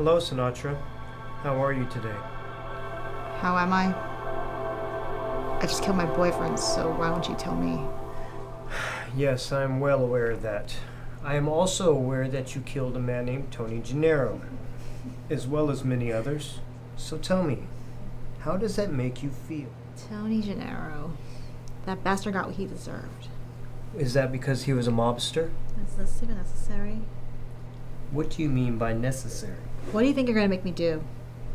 Hello, Sinatra. How are you today? How am I? I just killed my boyfriend, so why won't you tell me? Yes, I am well aware of that. I am also aware that you killed a man named Tony Gennaro, as well as many others. So tell me, how does that make you feel? Tony Gennaro. That bastard got what he deserved. Is that because he was a mobster? Is this even necessary? What do you mean by necessary? What do you think you're gonna make me do?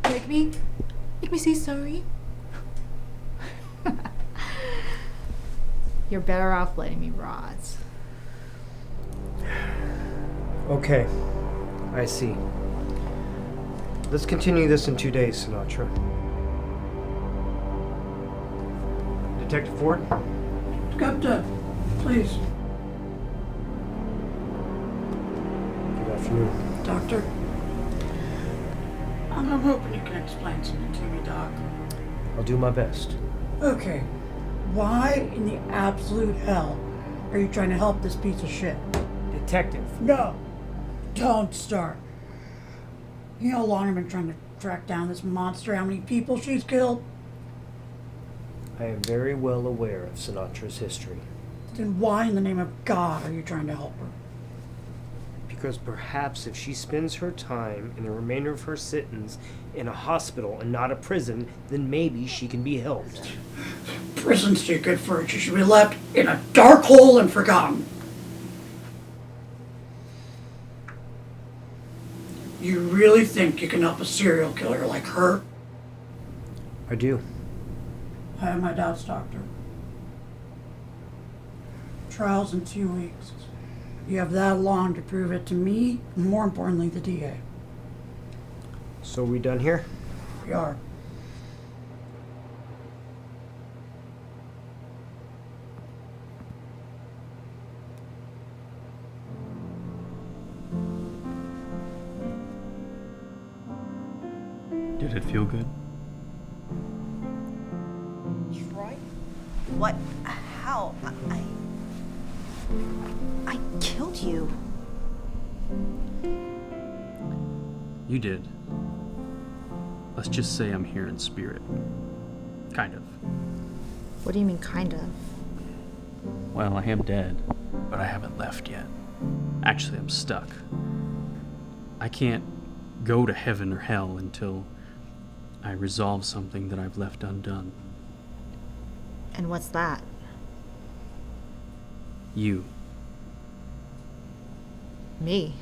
Make me say sorry. You're better off letting me rot. Okay, I see. Let's continue this in 2 days, Sinatra. Detective Ford? Captain, please. Good afternoon. Doctor. I'm hoping you can explain something to me, Doc. I'll do my best. Okay, why in the absolute hell are you trying to help this piece of shit? Detective. No, don't start. You know how long I've been trying to track down this monster, how many people she's killed? I am very well aware of Sinatra's history. Then why in the name of God are you trying to help her? Because perhaps if she spends her time and the remainder of her sentence in a hospital and not a prison, then maybe she can be helped. Prison's too good for her. She should be left in a dark hole and forgotten. You really think you can help a serial killer like her? I do. I have my doubts, Doctor. Trial's in 2 weeks. You have that long to prove it to me, and more importantly, the DA. So we done here? We are. Did it feel good? Troy? What? How? I killed you. You did. Let's just say I'm here in spirit. Kind of. What do you mean, kind of? Well, I am dead, but I haven't left yet. Actually, I'm stuck. I can't go to heaven or hell until I resolve something that I've left undone. And what's that? You, Me?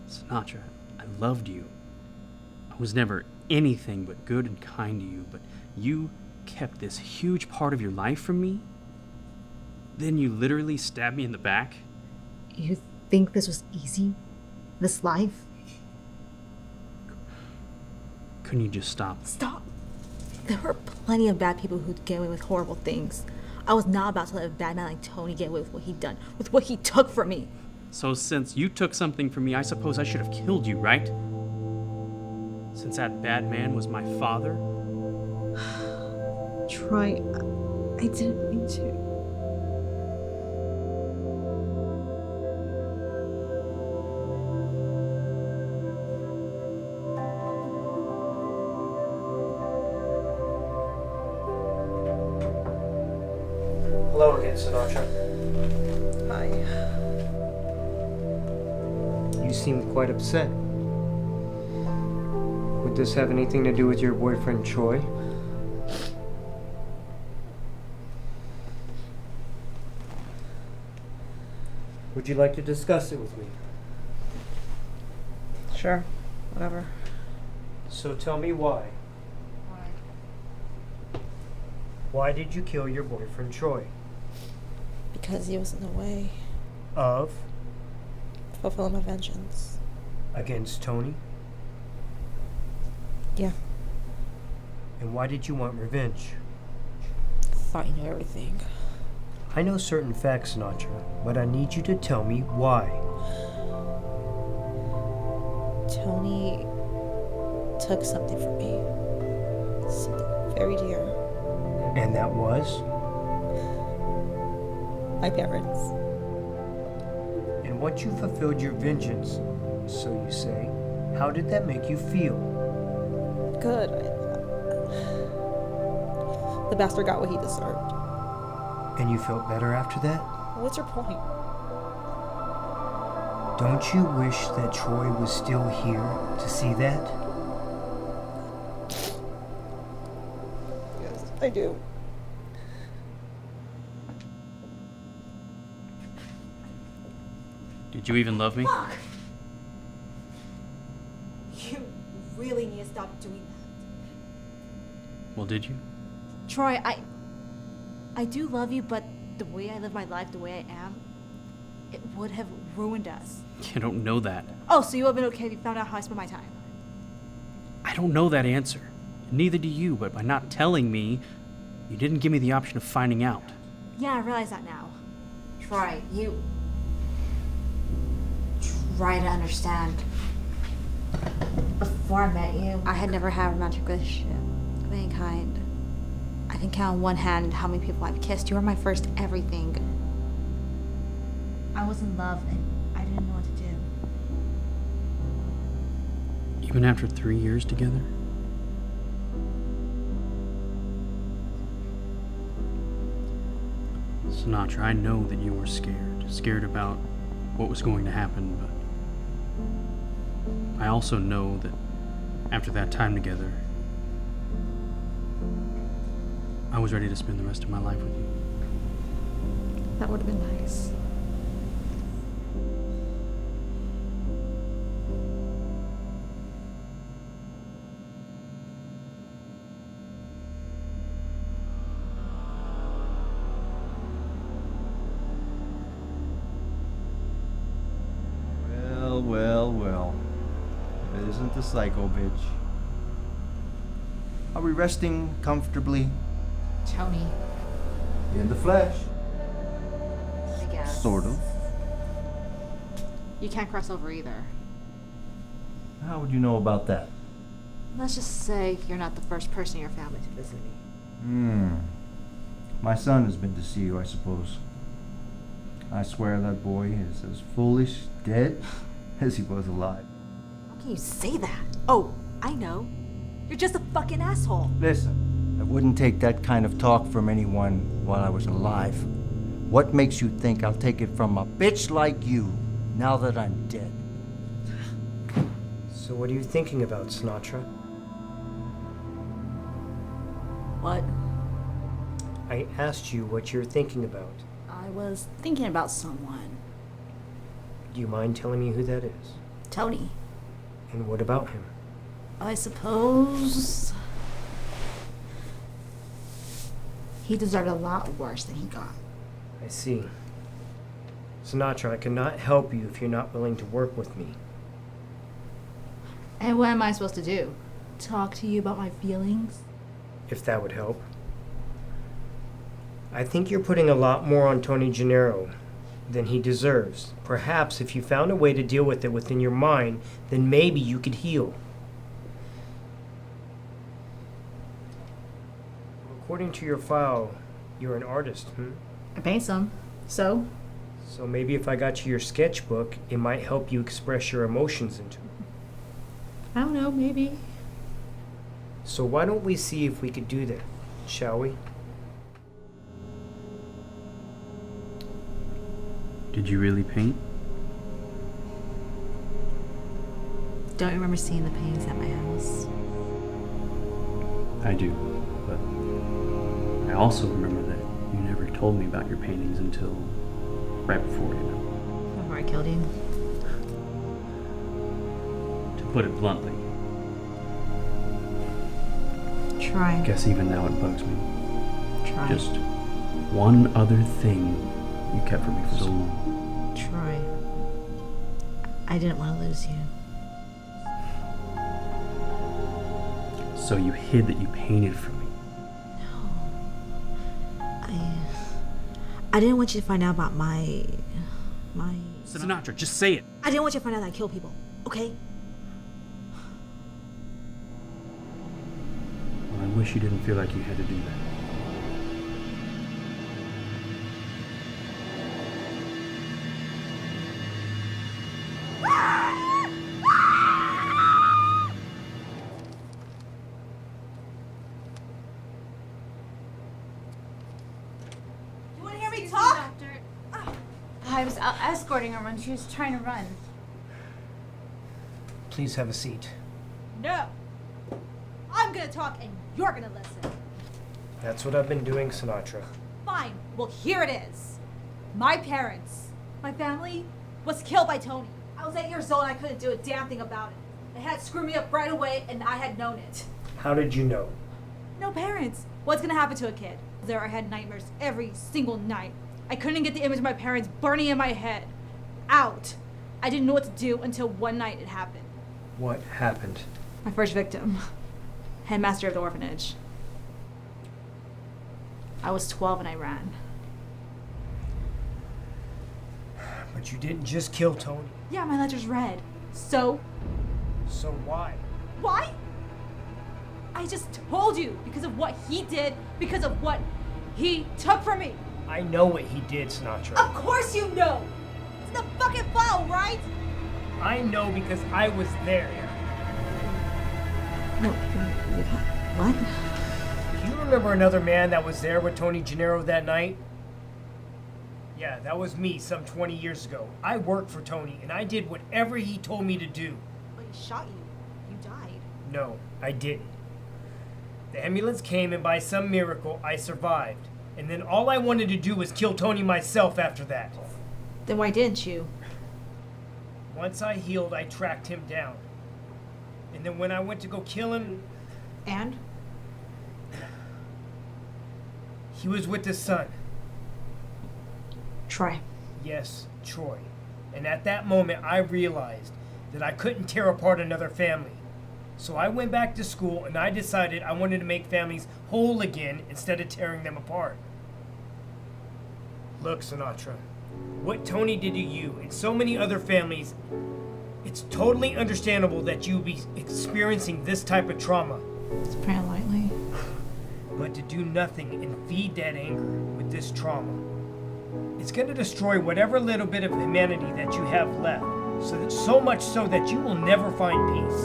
Sinatra, I loved you. I was never anything but good and kind to you, but you kept this huge part of your life from me? Then you literally stabbed me in the back? You think this was easy? This life? Couldn't you just stop? Stop. There were plenty of bad people who'd get away with horrible things. I was not about to let a bad man like Tony get away with what he'd done, with what he took from me. So since you took something from me, I suppose I should have killed you, right? Since that bad man was my father? Troy, I didn't mean to. Hello again, Sinatra. Hi. You seem quite upset. Would this have anything to do with your boyfriend, Troy? Would you like to discuss it with me? Sure. Whatever. So tell me why. Why did you kill your boyfriend, Troy? Because he was in the way. Of? Fulfilling my vengeance. Against Tony? Yeah. And why did you want revenge? Thought you knew everything. I know certain facts, Sinatra, but I need you to tell me why. Tony took something from me. Something very dear. And that was? My parents. And once you fulfilled your vengeance, so you say, How did that make you feel? Good. The bastard got what he deserved. And you felt better after that? What's your point? Don't you wish that Troy was still here to see that? Yes, I do. Did you even love me? Fuck! You really need to stop doing that. Well, did you? Troy, I do love you, but the way I live my life, the way I am, it would have ruined us. You don't know that. Oh, so you would have been okay if you found out how I spent my time? I don't know that answer. Neither do you, but by not telling me, you didn't give me the option of finding out. Yeah, I realize that now. Troy, you try to understand. Before I met you, I had never had a romantic relationship of any kind. I can count on one hand how many people I've kissed. You were my first everything. I was in love and I didn't know what to do. Even after 3 years together? Sinatra, I know that you were scared about what was going to happen, but I also know that after that time together, I was ready to spend the rest of my life with you. That would have been nice. Well. If it isn't the psycho bitch. Are we resting comfortably? Tony. In the flesh. I guess. Sort of. You can't cross over either. How would you know about that? Let's just say you're not the first person in your family to visit me. My son has been to see you, I suppose. I swear that boy is as foolish, dead, as he was alive. How can you say that? Oh, I know. You're just a fucking asshole. Listen, I wouldn't take that kind of talk from anyone while I was alive. What makes you think I'll take it from a bitch like you now that I'm dead? So what are you thinking about, Sinatra? What? I asked you what you're thinking about. I was thinking about someone. Do you mind telling me who that is? Tony. And what about him? I suppose he deserved a lot worse than he got. I see. Sinatra, I cannot help you if you're not willing to work with me. And what am I supposed to do? Talk to you about my feelings? If that would help. I think you're putting a lot more on Tony Gennaro than he deserves. Perhaps if you found a way to deal with it within your mind, then maybe you could heal. According to your file, you're an artist, I paint some. So? So maybe if I got you your sketchbook, it might help you express your emotions into it. I don't know, maybe. So why don't we see if we could do that, shall we? Did you really paint? Don't you remember seeing the paintings at my house? I do, but I also remember that you never told me about your paintings until right before, you know. Before I killed you? To put it bluntly, Try. guess even now it bugs me. Try. Just one other thing you kept from me for so long. Troy. I didn't want to lose you. So you hid that you painted for me. I didn't want you to find out about my. Sinatra, just say it. I didn't want you to find out that I kill people, okay? Well, I wish you didn't feel like you had to do that. escorting her when she was trying to run. Please have a seat. No. I'm gonna talk and you're gonna listen. That's what I've been doing, Sinatra. Fine. Well, here it is. My parents, my family, was killed by Tony. I was 8 years old and I couldn't do a damn thing about it. It had screwed me up right away and I had known it. How did you know? No parents. What's gonna happen to a kid? There I had nightmares every single night. I couldn't get the image of my parents burning in my head. Out. I didn't know what to do until one night it happened. What happened? My first victim. Headmaster of the orphanage. I was 12 and I ran. But you didn't just kill Tony. Yeah, my ledger's red. So? So why? Why? I just told you because of what he did, because of what he took from me. I know what he did, Sinatra. Of course you know. It's the fucking file, right? I know because I was there. No, what? Do you remember another man that was there with Tony Gennaro that night? Yeah, that was me some 20 years ago. I worked for Tony and I did whatever he told me to do. But he shot you. You died. No, I didn't. The ambulance came and by some miracle I survived. And then all I wanted to do was kill Tony myself after that. Then why didn't you? Once I healed, I tracked him down. And then when I went to go kill him, And? he was with his son. Troy. Yes, Troy. And at that moment, I realized that I couldn't tear apart another family. So I went back to school and I decided I wanted to make families whole again instead of tearing them apart. Look, Sinatra, what Tony did to you and so many other families, it's totally understandable that you be experiencing this type of trauma. It's pretty lightly. But to do nothing and feed that anger with this trauma, it's going to destroy whatever little bit of humanity that you have left. So much so that you will never find peace.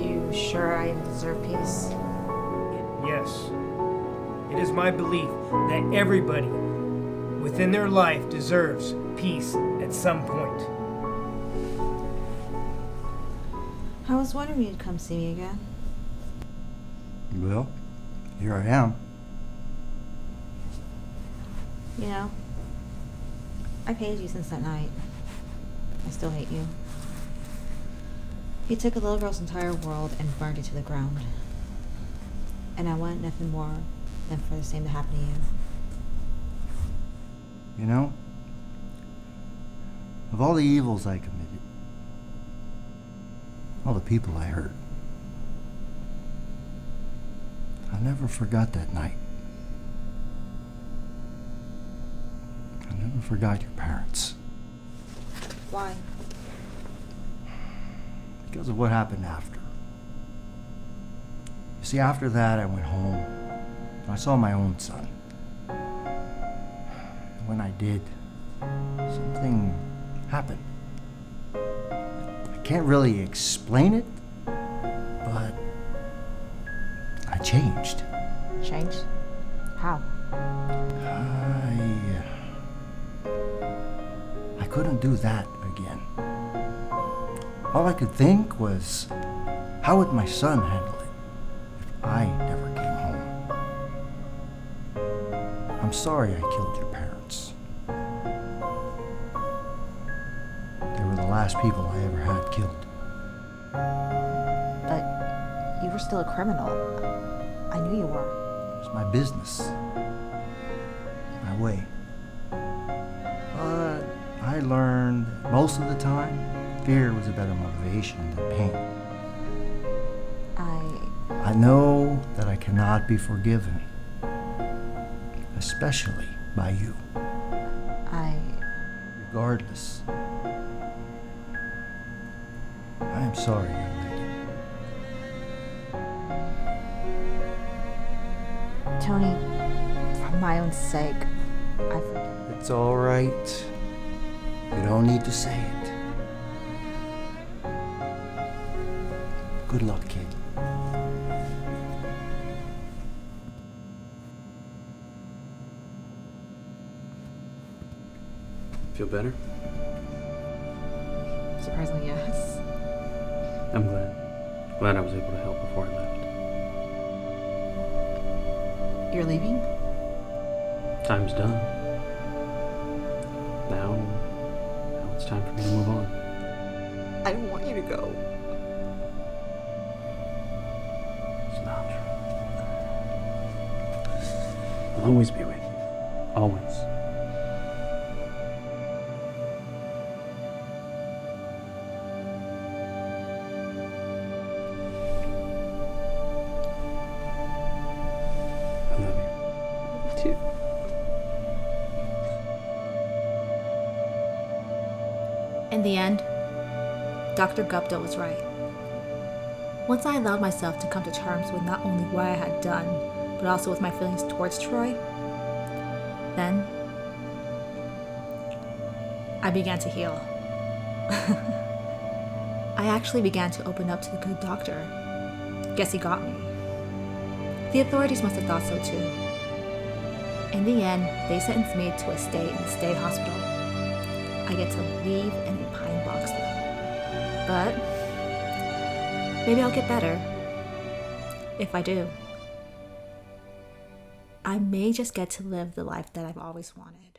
You sure I deserve peace? Yes. It is my belief that everybody within their life deserves peace at some point. I was wondering you'd come see me again. Well, here I am. You know, I've hated you since that night. I still hate you. You took a little girl's entire world and burned it to the ground. And I want nothing more than for the same to happen to you. You know, of all the evils I committed, all the people I hurt, I never forgot that night. I never forgot your parents. Why? Because of what happened after. You see, after that, I went home and I saw my own son. And when I did, something happened. I can't really explain it, but I changed. Changed? How? I couldn't do that again. All I could think was, how would my son handle it if I never came home? I'm sorry I killed your parents. They were the last people I ever had killed. But you were still a criminal. I knew you were. It was my business, my way. But I learned that most of the time, fear was a better motivation than pain. I know that I cannot be forgiven, especially by you. Regardless, I am sorry, young lady. Tony, for my own sake, I forgive. It's all right. You don't need to say it. Good luck, kid. Feel better? Surprisingly, yes. I'm glad. Glad I was able to help before I left. You're leaving? Time's done. Now it's time for me to move on. I don't want you to go. Sinatra. I'll always be with you. Always. I love you. Too. In the end, Dr. Gupta was right. Once I allowed myself to come to terms with not only what I had done, but also with my feelings towards Troy, then I began to heal. I actually began to open up to the good doctor. Guess he got me. The authorities must have thought so too. In the end, they sentenced me to a stay in the state hospital. I get to leave in a pine box though. But maybe I'll get better. If I do, I may just get to live the life that I've always wanted.